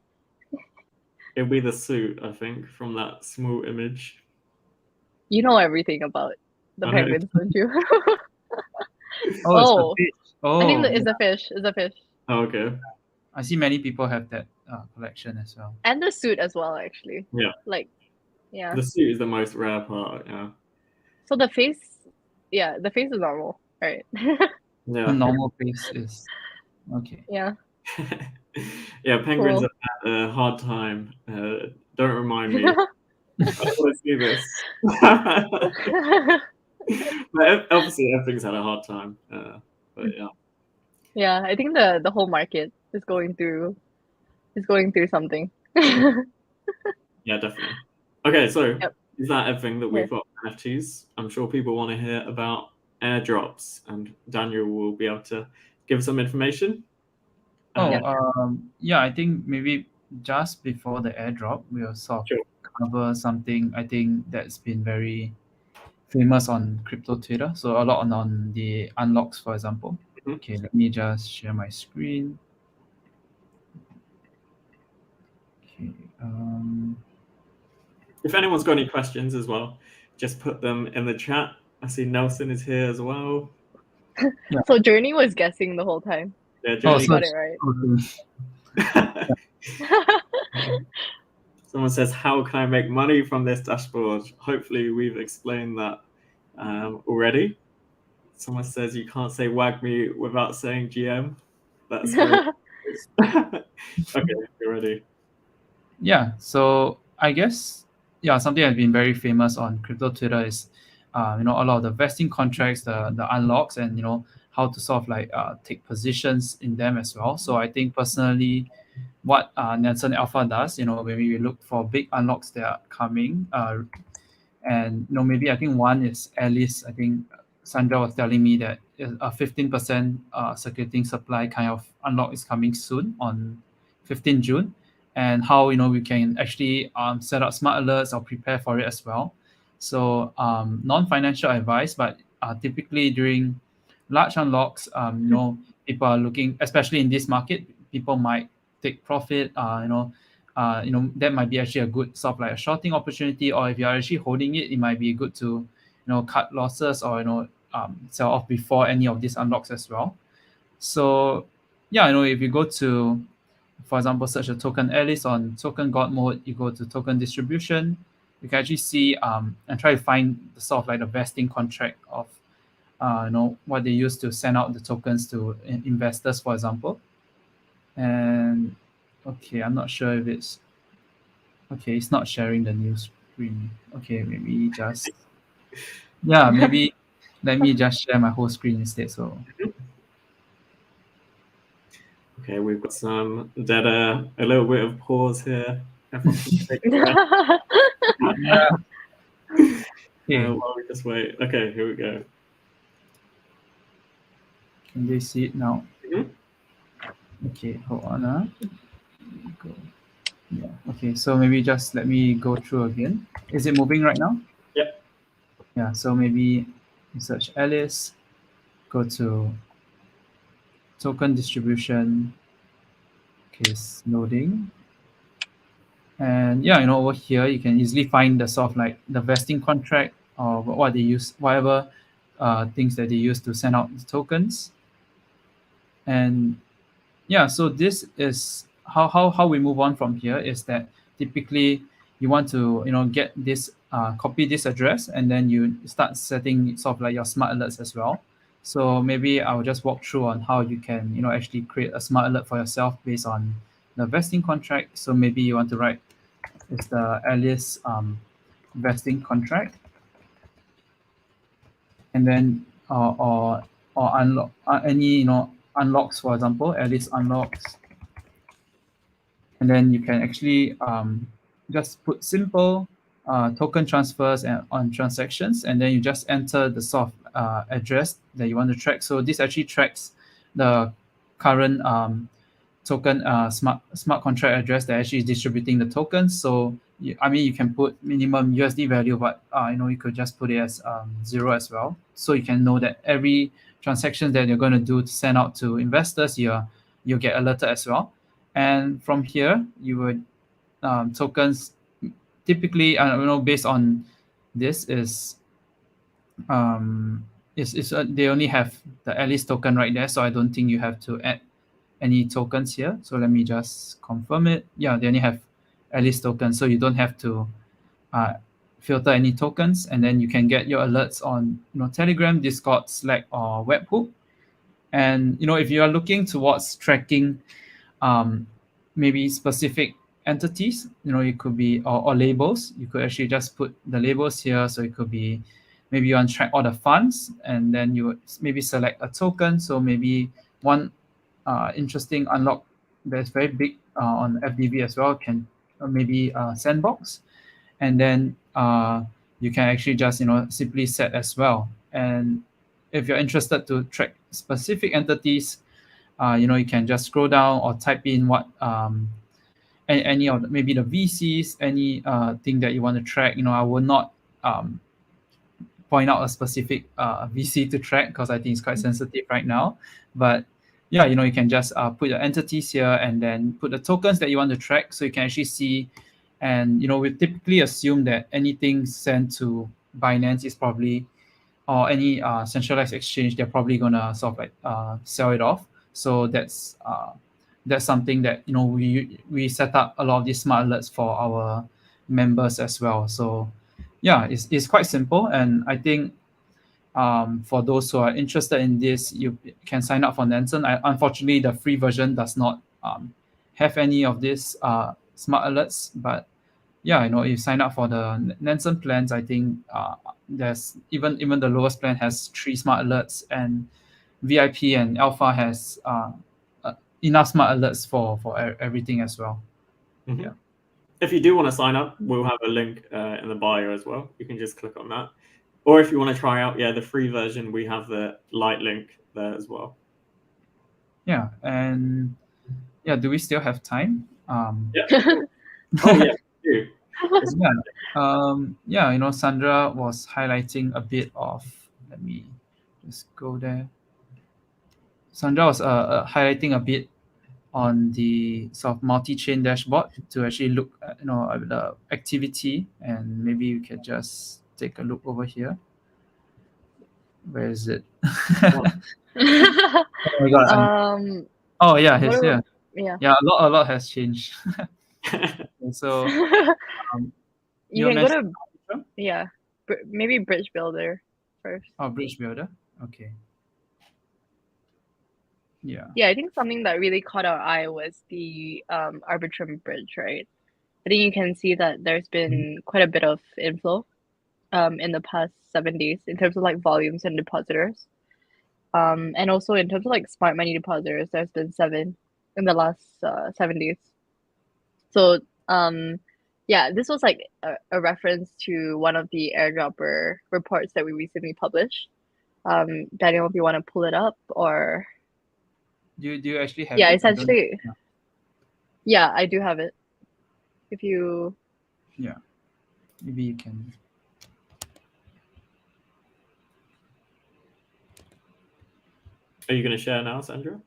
It'll be the suit, I think, from that small image. You know everything about the I know. penguins, don't you? Oh, it's Oh. the fish. Oh, I think it's a fish. It's a fish. Oh, okay. I see many people have that collection as well. And the suit as well, actually. Yeah. Like, yeah. The suit is the most rare part. Yeah. So the face is normal, right? The Yeah. normal face is okay. Yeah. Yeah. Penguins Cool. have had a hard time. Don't remind me. I don't want to see this. But obviously, everything's had a hard time. But yeah. Yeah, I think the whole market is going through something. Yeah, definitely. Okay, so Yep. is that everything that we've Yes. got for NFTs? I'm sure people want to hear about airdrops, and Daniel will be able to give some information. Yeah, I think maybe just before the airdrop, we'll sort of Sure. cover something I think that's been very famous on crypto Twitter. So a lot on the unlocks, for example. Mhm. Okay, let me just share my screen. Okay. If anyone's got any questions as well, just put them in the chat. I see Nelson is here as well. So Journey was guessing the whole time. Yeah, He Journey. got it right. Someone says, "How can I make money from this dashboard?" Hopefully, we've explained that already. Someone says you can't say wag me without saying GM. That's very okay, you're ready. Yeah, so I guess something that's been very famous on crypto Twitter is a lot of the vesting contracts, the unlocks, and how to sort of like take positions in them as well. So I think personally, what Nansen Alpha does, when we look for big unlocks that are coming, and maybe I think one is Alice. I think Sandra was telling me that a 15% circulating supply kind of unlock is coming soon on 15 June, and how we can actually set up smart alerts or prepare for it as well. So non-financial advice, but typically during large unlocks, people are looking, especially in this market, people might take profit. That might be actually a good sort of like a shorting opportunity, or if you're actually holding it, it might be good to cut losses or sell off before any of these unlocks as well. So if you go to, for example, search a token Alice on token god mode, you go to token distribution, you can actually see and try to find the sort of like the vesting contract of what they use to send out the tokens to investors, for example. And okay, I'm not sure if it's okay. It's not sharing the new screen. Okay, maybe just maybe let me just share my whole screen instead. So okay, we've got some dead air, a little bit of pause here. Everyone can take a breath. yeah. Okay. While we just wait. Okay, here we go. Can they see it now? Mhm. Okay, hold on. Go. Yeah. Okay, so maybe just let me go through again. Is it moving right now? Yep. Yeah. So maybe search Alice, go to token distribution. Okay, it's loading. And over here you can easily find the sort of like the vesting contract or what they use, whatever things that they use to send out the tokens. And so this is how we move on from here, is that typically you want to get this copy this address, and then you start setting sort of like your smart alerts as well. So maybe I'll just walk through on how you can actually create a smart alert for yourself based on the vesting contract. So maybe you want to write it's the Alice vesting contract, and then or unlock any unlocks, for example, Alice unlocks, and then you can actually just put simple token transfers and on transactions, and then you just enter the soft address that you want to track. So this actually tracks the current token smart contract address that actually is distributing the tokens. So you can put minimum USD value, but you could just put it as 0 as well. So you can know that every transaction that you're going to do to send out to investors, you'll get alerted as well. And from here, you would tokens typically, based on this is they only have the Alice token right there, so I don't think you have to add any tokens here. So let me just confirm it. Yeah, they only have Alice tokens, so you don't have to filter any tokens, and then you can get your alerts on Telegram, Discord, Slack, or Webhook. And if you are looking towards tracking maybe specific entities, it could be or labels, you could actually just put the labels here. So it could be maybe you want to track all the funds, and then you would maybe select a token. So maybe one interesting unlock that's very big on FDV as well can maybe Sandbox, and then you can actually just simply set as well. And if you're interested to track specific entities, you can just scroll down or type in what any of maybe the VCs, any thing that you want to track. I will not point out a specific VC to track because I think it's quite sensitive right now. But you can just put your entities here and then put the tokens that you want to track, so you can actually see. And we typically assume that anything sent to Binance is probably, or any centralized exchange, they're probably gonna sort of like sell it off. So that's something that we set up a lot of these smart alerts for our members as well. So it's quite simple, and I think For those who are interested in this, you can sign up for Nansen. Unfortunately, the free version does not have any of these smart alerts. But yeah, if you sign up for the Nansen plans, I think there's even the lowest plan has 3 smart alerts, and VIP and Alpha has enough smart alerts for everything as well. Mm-hmm. Yeah. If you do want to sign up, we'll have a link in the bio as well. You can just click on that. Or if you want to try out, the free version, we have the light link there as well. Yeah, and do we still have time? Yeah. Oh yeah, we do. Sandra was highlighting a bit of. Let me just go there. Sandra was highlighting a bit on the sort of multi-chain dashboard to actually look at the activity, and maybe you can just take a look over here. Where is it? Oh my god! Oh yeah, it's here. Yeah, a lot has changed. So you can go to maybe Bridge Builder first. Oh, Bridge Builder. Okay. Yeah. Yeah, I think something that really caught our eye was the Arbitrum bridge, right? I think you can see that there's been quite a bit of inflow in the past 7 days in terms of like volumes and depositors. And also in terms of like smart money depositors, there's been 7 in the last 7 days. So this was like a reference to one of the airdropper reports that we recently published. Daniel, if you want to pull it up, or do you actually have it? Essentially, yeah, I do have it. If you maybe you can. Are you going to share now, Sandra?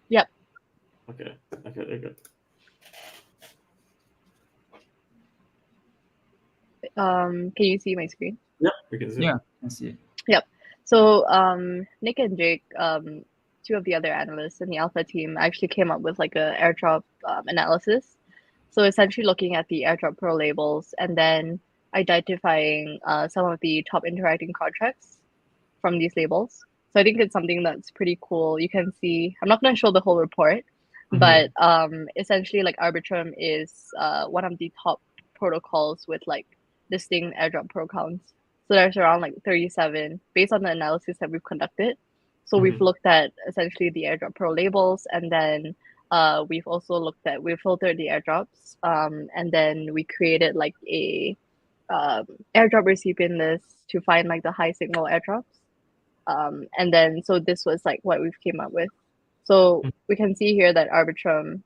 Yep. Okay, there you go. Can you see my screen? Yep, we can see. Yeah, I see it. Yep. So Nick and Jake, 2 of the other analysts in the Alpha team, actually came up with like a airdrop analysis. So essentially looking at the airdrop pro labels and then identifying some of the top interacting contracts from these labels. So I think it's something that's pretty cool. You can see, I'm not going to show the whole report, but essentially like Arbitrum is one of the top protocols with like distinct airdrop pro counts. So there's around like 37 based on the analysis that we've conducted. So we've looked at essentially the airdrop pro labels, and then we've also we filtered the airdrops, and then we created like a airdrop recipient list to find like the high signal airdrops. And then so this was like what we've came up with. So we can see here that Arbitrum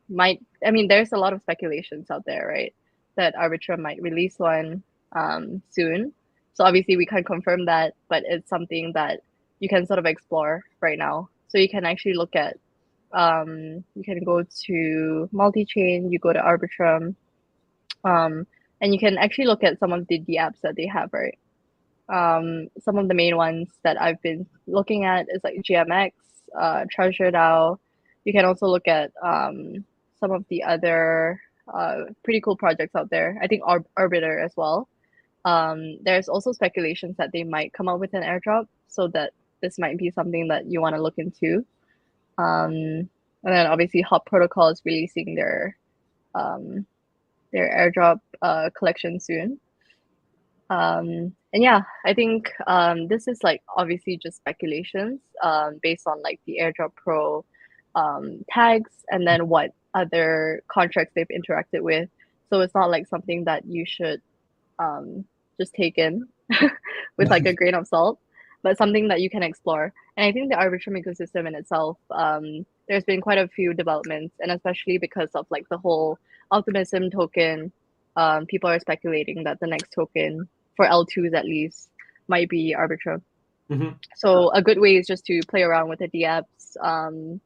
there's a lot of speculations out there, right? That Arbitrum might release one soon. So obviously we can't confirm that, but it's something that you can sort of explore right now. So you can actually look at, you can go to multi-chain, you go to Arbitrum, and you can actually look at some of the apps that they have, right? Some of the main ones that I've been looking at is like GMX, Treasure DAO. You can also look at some of the other pretty cool projects out there. I think Arbiter as well. There's also speculations that they might come up with an airdrop, so that this might be something that you want to look into. And then obviously Hop Protocol is releasing their airdrop collection soon. And yeah, I think this is like obviously just speculations based on like the airdrop pro tags and then what other contracts they've interacted with. So it's not like something that you should just take in with like a grain of salt, but something that you can explore. And I think the Arbitrum ecosystem in itself, there's been quite a few developments, and especially because of like the whole optimism token, people are speculating that the next token for L2s at least might be Arbitrum. So a good way is just to play around with the dApps,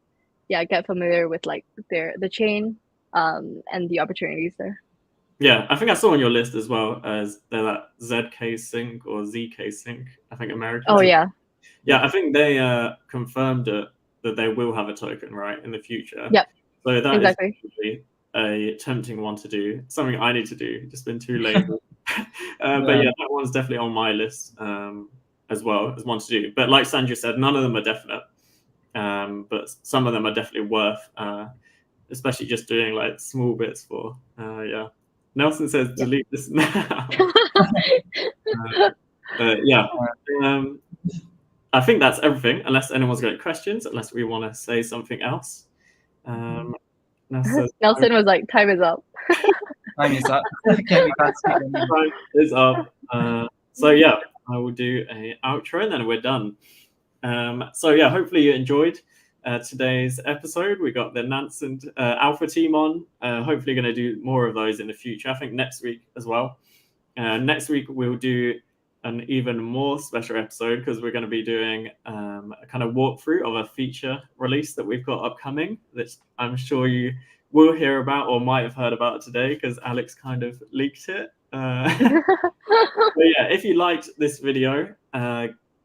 get familiar with like the chain and the opportunities there. Yeah, I think I saw on your list as well as that ZK Sync or ZK Sync, I think American. Oh, yeah. Yeah, I think they confirmed that they will have a token, right, in the future. Yep. So that is really a tempting one to do. Something I need to do. Just been too lazy. But yeah, that one's definitely on my list. And as well as one to do. But like Sandra said, none of them are definite, but some of them are definitely worth, especially just doing like small bits for. Yeah, Nelson says delete this now. Yeah, I think that's everything. Unless anyone's got questions, unless we want to say something else. Nelson was like, "Time is up." Time is up. We can't speak anymore. Time is up. So yeah, I will do a outro and then we're done. So yeah, hopefully you enjoyed today's episode. We got the Nansen Alpha team on. Hopefully going to do more of those in the future. I think next week as well. Next week we'll do an even more special episode because we're going to be doing a kind of walkthrough of a feature release that we've got upcoming that I'm sure you will hear about or might have heard about today because Alex kind of leaked it. But yeah, if you liked this video,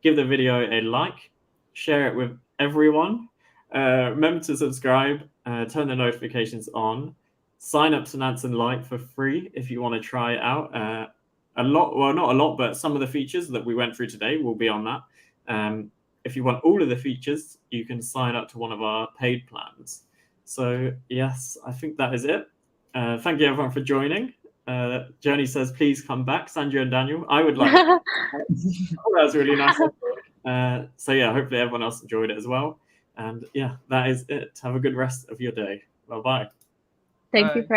give the video a like, share it with everyone. Remember to subscribe, turn the notifications on, sign up to Nansen Lite for free if you want to try it out. Not a lot, but some of the features that we went through today will be on that. If you want all of the features, you can sign up to one of our paid plans. So yes, I think that is it. Thank you everyone for joining. Journey says, please come back, Sandra and Daniel. I would like that was really nice. So yeah, hopefully everyone else enjoyed it as well. And yeah, that is it. Have a good rest of your day. Bye-bye. Thank you for